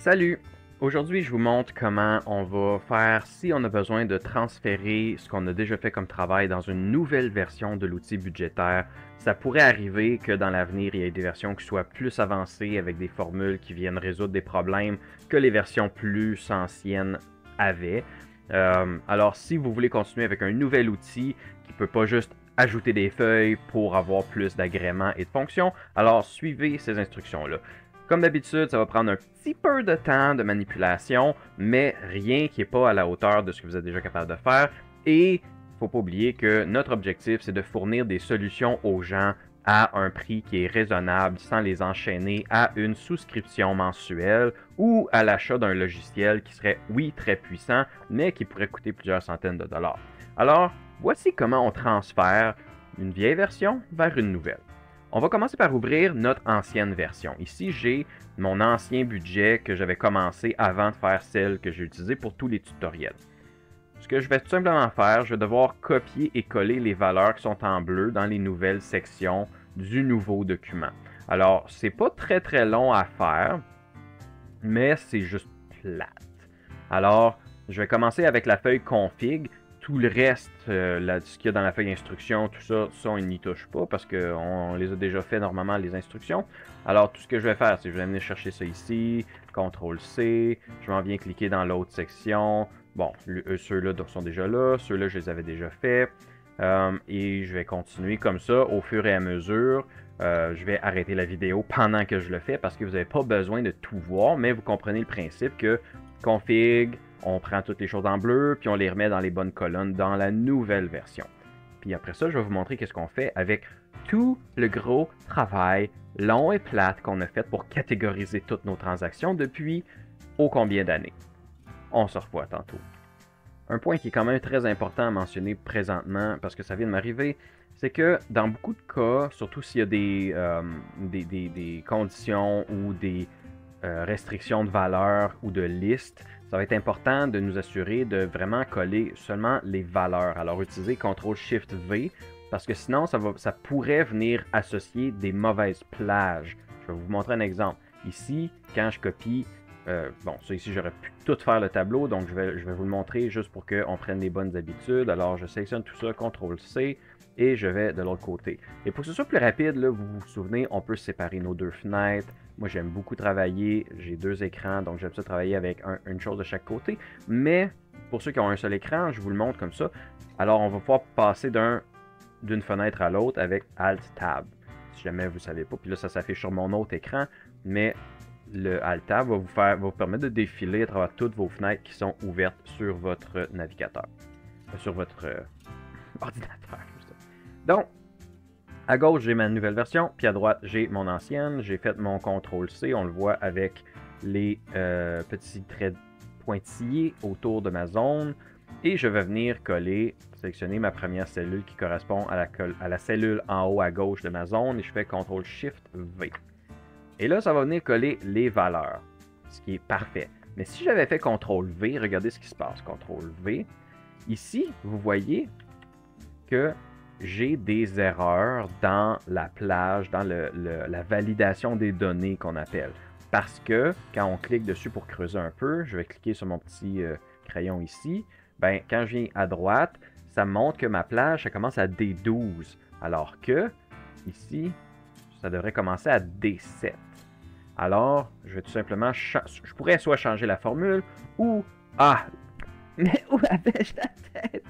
Salut! Aujourd'hui, je vous montre comment on va faire si on a besoin de transférer ce qu'on a déjà fait comme travail dans une nouvelle version de l'outil budgétaire. Ça pourrait arriver que dans l'avenir, il y ait des versions qui soient plus avancées avec des formules qui viennent résoudre des problèmes que les versions plus anciennes avaient. Alors, si vous voulez continuer avec un nouvel outil qui ne peut pas juste ajouter des feuilles pour avoir plus d'agréments et de fonctions, alors suivez ces instructions-là. Comme d'habitude, ça va prendre un petit peu de temps de manipulation, mais rien qui n'est pas à la hauteur de ce que vous êtes déjà capable de faire. Et il ne faut pas oublier que notre objectif, c'est de fournir des solutions aux gens à un prix qui est raisonnable sans les enchaîner à une souscription mensuelle ou à l'achat d'un logiciel qui serait, oui, très puissant, mais qui pourrait coûter plusieurs centaines de dollars. Alors, voici comment on transfère une vieille version vers une nouvelle. On va commencer par ouvrir notre ancienne version. Ici, j'ai mon ancien budget que j'avais commencé avant de faire celle que j'ai utilisée pour tous les tutoriels. Ce que je vais tout simplement faire, je vais devoir copier et coller les valeurs qui sont en bleu dans les nouvelles sections du nouveau document. Alors, c'est pas très long à faire, mais c'est juste plate. Alors, je vais commencer avec la feuille config. Tout le reste, ce qu'il y a dans la feuille instruction, tout ça, on n'y touche pas parce qu'on les a déjà fait normalement les instructions. Alors tout ce que je vais faire, c'est que je vais venir chercher ça ici, CTRL-C, je m'en viens cliquer dans l'autre section. Bon, ceux-là sont déjà là, ceux-là je les avais déjà faits. Et je vais continuer comme ça au fur et à mesure. Je vais arrêter la vidéo pendant que je le fais parce que vous n'avez pas besoin de tout voir, mais vous comprenez le principe que config, on prend toutes les choses en bleu, puis on les remet dans les bonnes colonnes dans la nouvelle version. Puis après ça, je vais vous montrer qu'est-ce qu'on fait avec tout le gros travail long et plate qu'on a fait pour catégoriser toutes nos transactions depuis ô combien d'années. On se revoit tantôt. Un point qui est quand même très important à mentionner présentement, parce que ça vient de m'arriver, c'est que dans beaucoup de cas, surtout s'il y a des conditions ou des restrictions de valeur ou de liste, ça va être important de nous assurer de vraiment coller seulement les valeurs. Alors, utilisez CTRL-SHIFT-V parce que sinon, ça pourrait venir associer des mauvaises plages. Je vais vous montrer un exemple. Ici, quand je copie, bon, ça ici, j'aurais pu tout faire le tableau, donc je vais vous le montrer juste pour qu'on prenne les bonnes habitudes. Alors, je sélectionne tout ça, CTRL-C, et je vais de l'autre côté. Et pour que ce soit plus rapide, là, vous vous souvenez, on peut séparer nos deux fenêtres. Moi, j'aime beaucoup travailler. J'ai deux écrans, donc j'aime ça travailler avec une chose de chaque côté. Mais pour ceux qui ont un seul écran, je vous le montre comme ça. Alors, on va pouvoir passer d'une fenêtre à l'autre avec Alt-Tab. Si jamais vous ne savez pas. Puis là, ça s'affiche sur mon autre écran. Mais le Alt-Tab va vous permettre de défiler à travers toutes vos fenêtres qui sont ouvertes sur votre navigateur. Sur votre ordinateur. Donc, à gauche, j'ai ma nouvelle version, puis à droite, j'ai mon ancienne. J'ai fait mon CTRL-C, on le voit avec les petits traits pointillés autour de ma zone. Et je vais venir coller, sélectionner ma première cellule qui correspond à la cellule en haut à gauche de ma zone, et je fais CTRL-SHIFT-V. Et là, ça va venir coller les valeurs, ce qui est parfait. Mais si j'avais fait CTRL-V, regardez ce qui se passe, CTRL-V. Ici, vous voyez que j'ai des erreurs dans la plage, dans la validation des données qu'on appelle. Parce que quand on clique dessus pour creuser un peu, je vais cliquer sur mon petit crayon ici, ben, quand je viens à droite, ça me montre que ma plage, ça commence à D12. Alors que, ici, ça devrait commencer à D7. Alors, je vais tout simplement, je pourrais soit changer la formule, ou, mais où avais-je la tête?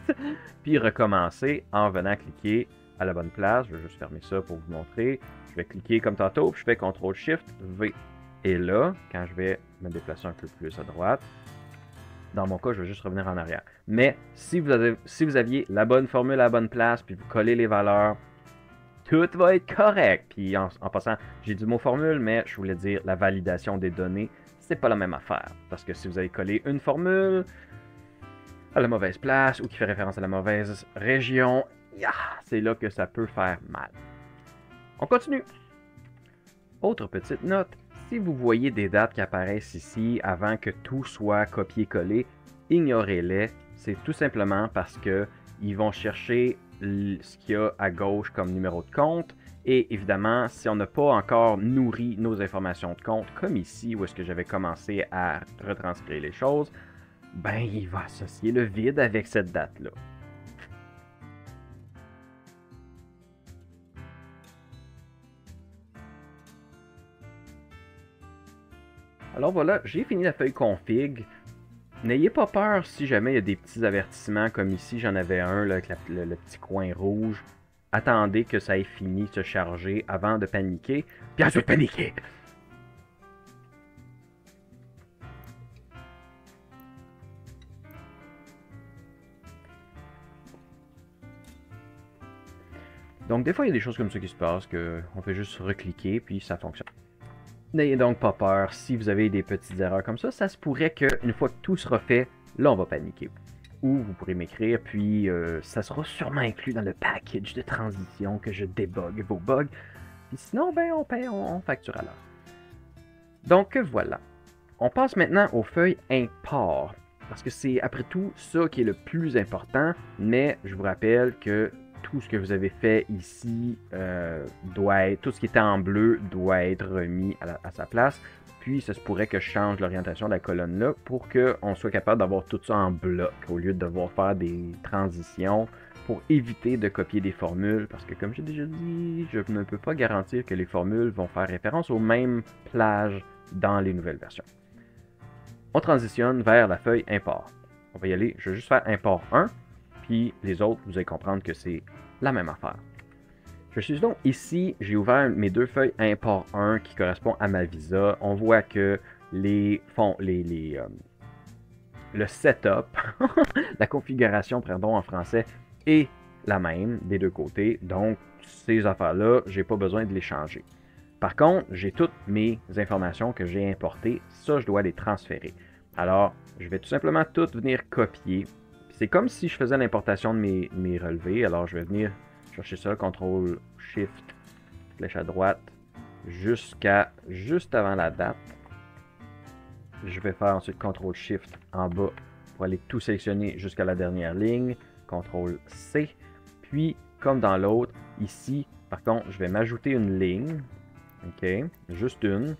Puis recommencer en venant cliquer à la bonne place. Je vais juste fermer ça pour vous montrer. Je vais cliquer comme tantôt, puis je fais CTRL-SHIFT-V. Et là, quand je vais me déplacer un peu plus à droite, dans mon cas, je vais juste revenir en arrière. Mais si vous aviez la bonne formule à la bonne place, puis vous collez les valeurs, tout va être correct. Puis en passant, j'ai dit le mot formule, mais je voulais dire la validation des données, c'est pas la même affaire. Parce que si vous avez collé une formule à la mauvaise place ou qui fait référence à la mauvaise région, c'est là que ça peut faire mal. On continue. Autre petite note, si vous voyez des dates qui apparaissent ici avant que tout soit copié-collé, ignorez-les. C'est tout simplement parce qu'ils vont chercher ce qu'il y a à gauche comme numéro de compte. Et évidemment, si on n'a pas encore nourri nos informations de compte, comme ici où est-ce que j'avais commencé à retranscrire les choses, ben il va associer le vide avec cette date-là. Alors voilà, j'ai fini la feuille config. N'ayez pas peur si jamais il y a des petits avertissements comme ici, j'en avais un là, avec le petit coin rouge. Attendez que ça ait fini de se charger avant de paniquer, puis ensuite paniquer. Donc des fois il y a des choses comme ça qui se passent, qu'on fait juste recliquer puis ça fonctionne. N'ayez donc pas peur, si vous avez des petites erreurs comme ça se pourrait qu'une fois que tout sera fait, là on va paniquer. Ou vous pourrez m'écrire, puis ça sera sûrement inclus dans le package de transition que je débug vos bugs. Puis sinon, ben on facture à l'heure. Donc voilà. On passe maintenant aux feuilles import. Parce que c'est après tout ça qui est le plus important, mais je vous rappelle que tout ce que vous avez fait ici doit être, tout ce qui était en bleu doit être remis à sa place. Puis, ça se pourrait que je change l'orientation de la colonne là pour qu'on soit capable d'avoir tout ça en bloc au lieu de devoir faire des transitions pour éviter de copier des formules. Parce que, comme j'ai déjà dit, je ne peux pas garantir que les formules vont faire référence aux mêmes plages dans les nouvelles versions. On transitionne vers la feuille import. On va y aller, je vais juste faire import 1, puis les autres, vous allez comprendre que c'est la même affaire. Je suis donc ici, j'ai ouvert mes deux feuilles import 1 qui correspondent à ma visa. On voit que le setup, la configuration, pardon, en français, est la même des deux côtés. Donc, ces affaires-là, je n'ai pas besoin de les changer. Par contre, j'ai toutes mes informations que j'ai importées. Ça, je dois les transférer. Alors, je vais tout simplement tout venir copier. C'est comme si je faisais l'importation de mes relevés. Alors, je vais venir chercher ça, CTRL SHIFT, flèche à droite, jusqu'à juste avant la date. Je vais faire ensuite CTRL SHIFT en bas pour aller tout sélectionner jusqu'à la dernière ligne, CTRL C. Puis, comme dans l'autre, ici, par contre, je vais m'ajouter une ligne. OK, juste une,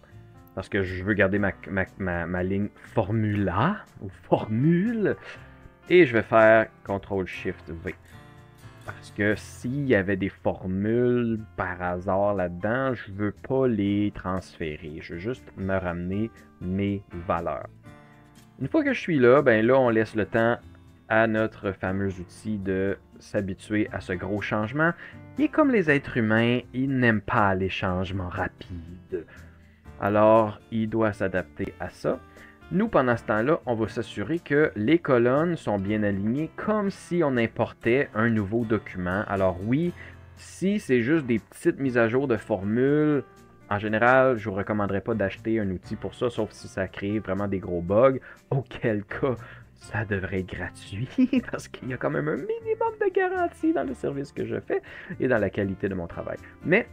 parce que je veux garder ma ligne formula, ou formule, et je vais faire CTRL SHIFT V. Parce que s'il y avait des formules par hasard là-dedans, je ne veux pas les transférer. Je veux juste me ramener mes valeurs. Une fois que je suis là, ben là, on laisse le temps à notre fameux outil de s'habituer à ce gros changement. Et comme les êtres humains, ils n'aiment pas les changements rapides. Alors, il doit s'adapter à ça. Nous, pendant ce temps-là, on va s'assurer que les colonnes sont bien alignées comme si on importait un nouveau document. Alors oui, si c'est juste des petites mises à jour de formules, en général, je ne vous recommanderais pas d'acheter un outil pour ça, sauf si ça crée vraiment des gros bugs, auquel cas, ça devrait être gratuit, parce qu'il y a quand même un minimum de garantie dans le service que je fais et dans la qualité de mon travail. Mais,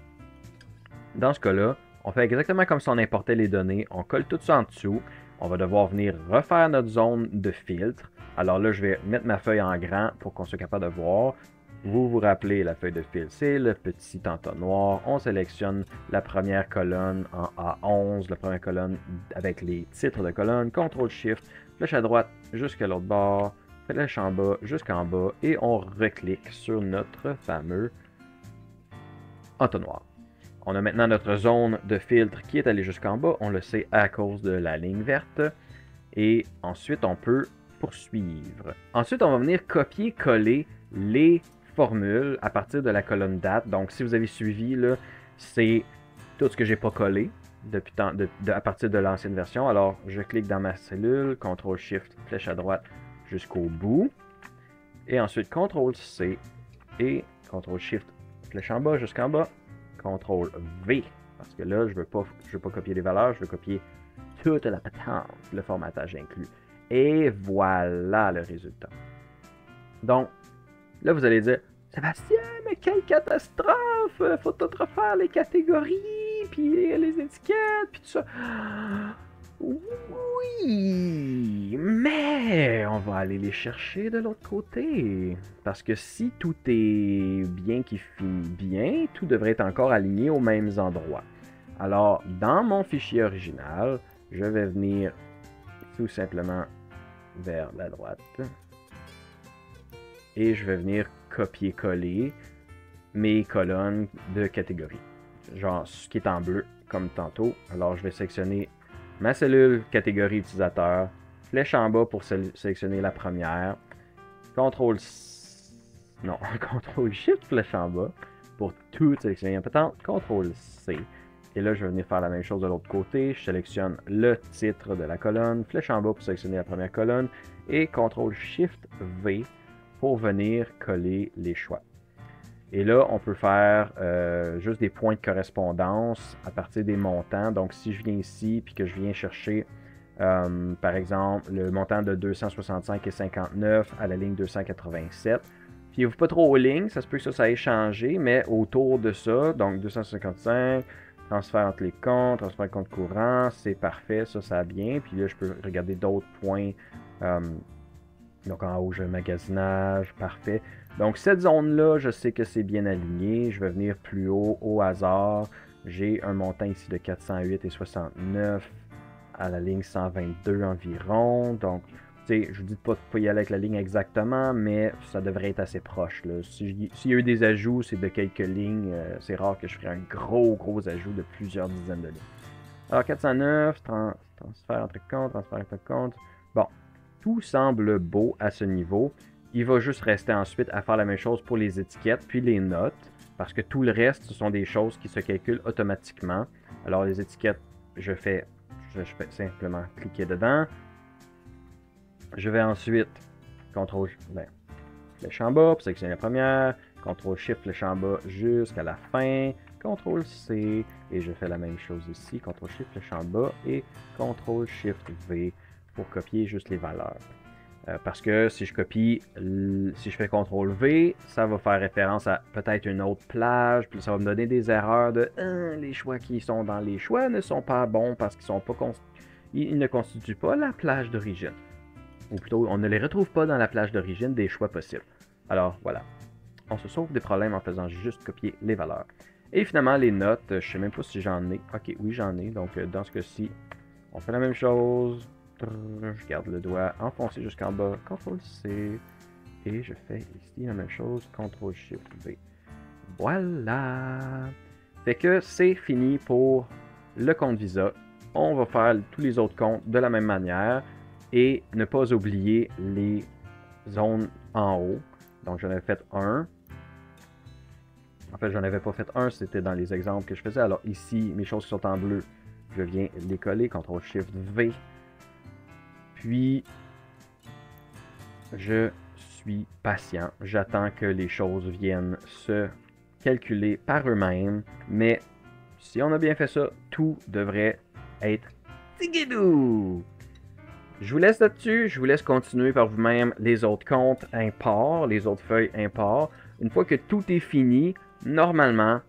dans ce cas-là, on fait exactement comme si on importait les données, on colle tout ça en dessous. On va devoir venir refaire notre zone de filtre. Alors là, je vais mettre ma feuille en grand pour qu'on soit capable de voir. Vous vous rappelez, la feuille de filtre, c'est le petit entonnoir. On sélectionne la première colonne en A11, la première colonne avec les titres de colonne. CTRL-SHIFT, flèche à droite jusqu'à l'autre bord, flèche en bas jusqu'en bas. Et on reclique sur notre fameux entonnoir. On a maintenant notre zone de filtre qui est allée jusqu'en bas. On le sait à cause de la ligne verte. Et ensuite, on peut poursuivre. Ensuite, on va venir copier-coller les formules à partir de la colonne date. Donc, si vous avez suivi, c'est tout ce que j'ai pas collé depuis à partir de l'ancienne version. Alors, je clique dans ma cellule, CTRL-SHIFT, flèche à droite jusqu'au bout. Et ensuite, CTRL-C et CTRL-SHIFT, flèche en bas jusqu'en bas. CTRL-V, parce que là, je veux pas copier les valeurs, je veux copier toute la patente, le formatage inclus. Et voilà le résultat. Donc, là, vous allez dire, Sébastien, mais quelle catastrophe! Faut tout refaire les catégories, puis les étiquettes, puis tout ça. Oui, mais on va aller les chercher de l'autre côté. Parce que si tout est bien qui finit bien, tout devrait être encore aligné aux mêmes endroits. Alors, dans mon fichier original, je vais venir tout simplement vers la droite. Et je vais venir copier-coller mes colonnes de catégorie. Genre ce qui est en bleu, comme tantôt. Alors, je vais sélectionner ma cellule catégorie utilisateur, flèche en bas pour sélectionner la première, CTRL non, CTRL Shift flèche en bas pour tout sélectionner en pétant, CTRL C. Et là, je vais venir faire la même chose de l'autre côté. Je sélectionne le titre de la colonne, flèche en bas pour sélectionner la première colonne et CTRL Shift V pour venir coller les choix. Et là, on peut faire juste des points de correspondance à partir des montants. Donc, si je viens ici et que je viens chercher, par exemple, le montant de 265,59 à la ligne 287, fiez-vous pas trop aux lignes, ça se peut que ça ait changé, mais autour de ça, donc 255, transfert entre les comptes, transfert compte courant, c'est parfait, ça a bien. Puis là, je peux regarder d'autres points. Donc en haut, j'ai un magasinage, parfait. Donc cette zone-là, je sais que c'est bien aligné. Je vais venir plus haut au hasard. J'ai un montant ici de 408,69 à la ligne 122 environ. Donc, tu sais, je vous dis pas de ne pas y aller avec la ligne exactement, mais ça devrait être assez proche. S'il y a eu des ajouts, c'est de quelques lignes. C'est rare que je ferai un gros ajout de plusieurs dizaines de lignes. Alors 409, transfert entre comptes, transfert entre comptes. Bon, tout semble beau à ce niveau. Il va juste rester ensuite à faire la même chose pour les étiquettes puis les notes, parce que tout le reste, ce sont des choses qui se calculent automatiquement. Alors les étiquettes, je fais simplement cliquer dedans. Je vais ensuite CTRL flèche en bas pour sélectionner la première, CTRL Shift flèche en bas jusqu'à la fin, CTRL C, et je fais la même chose ici, CTRL Shift flèche en bas et CTRL Shift V pour copier juste les valeurs. Parce que si je copie, si je fais CTRL V, ça va faire référence à peut-être une autre plage, puis ça va me donner des erreurs de les choix qui sont dans les choix ne sont pas bons parce qu'ils sont pas ils ne constituent pas la plage d'origine. Ou plutôt, on ne les retrouve pas dans la plage d'origine des choix possibles. Alors voilà, on se sauve des problèmes en faisant juste copier les valeurs. Et finalement, les notes, je ne sais même pas si j'en ai. Ok, oui, j'en ai. Donc dans ce cas-ci, on fait la même chose. Je garde le doigt enfoncé jusqu'en bas, CTRL C, et je fais ici la même chose, CTRL Shift V. Voilà! Fait que c'est fini pour le compte Visa. On va faire tous les autres comptes de la même manière et ne pas oublier les zones en haut. Donc j'en avais fait un. En fait, j'en avais pas fait un, c'était dans les exemples que je faisais. Alors ici, mes choses qui sont en bleu, je viens les coller, CTRL Shift V. Puis, je suis patient. J'attends que les choses viennent se calculer par eux-mêmes. Mais si on a bien fait ça, tout devrait être tigidou. Je vous laisse là-dessus. Je vous laisse continuer par vous-même les autres comptes import, les autres feuilles import. Une fois que tout est fini, normalement,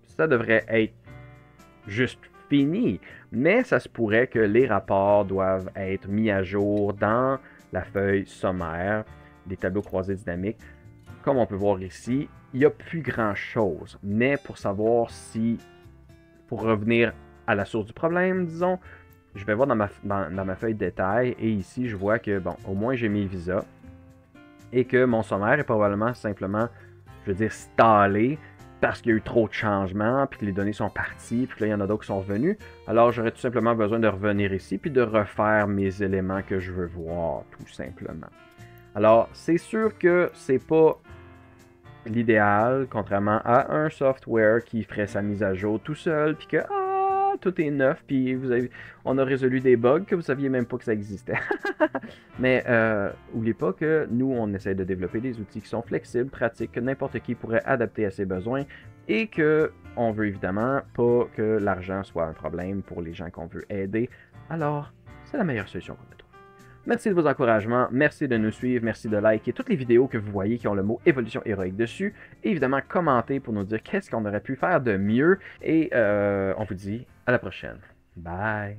ça devrait être juste fini. Mais ça se pourrait que les rapports doivent être mis à jour dans la feuille sommaire des tableaux croisés dynamiques. Comme on peut voir ici, il n'y a plus grand-chose. Mais pour savoir si, pour revenir à la source du problème, disons, je vais voir dans ma feuille de détail et ici, je vois que, bon, au moins j'ai mes visas et que mon sommaire est probablement simplement, je veux dire, stallé parce qu'il y a eu trop de changements, puis que les données sont parties, puis que là, il y en a d'autres qui sont revenus. Alors, j'aurais tout simplement besoin de revenir ici, puis de refaire mes éléments que je veux voir, tout simplement. Alors, c'est sûr que c'est pas l'idéal, contrairement à un software qui ferait sa mise à jour tout seul, puis que, tout est neuf, puis on a résolu des bugs que vous saviez même pas que ça existait. Mais n'oubliez pas que nous, on essaie de développer des outils qui sont flexibles, pratiques, que n'importe qui pourrait adapter à ses besoins, et que on veut évidemment pas que l'argent soit un problème pour les gens qu'on veut aider. Alors, c'est la meilleure solution qu'on a trouvée. Merci de vos encouragements, merci de nous suivre, merci de liker toutes les vidéos que vous voyez qui ont le mot évolution héroïque dessus. Et évidemment, commentez pour nous dire qu'est-ce qu'on aurait pu faire de mieux. Et on vous dit à la prochaine. Bye!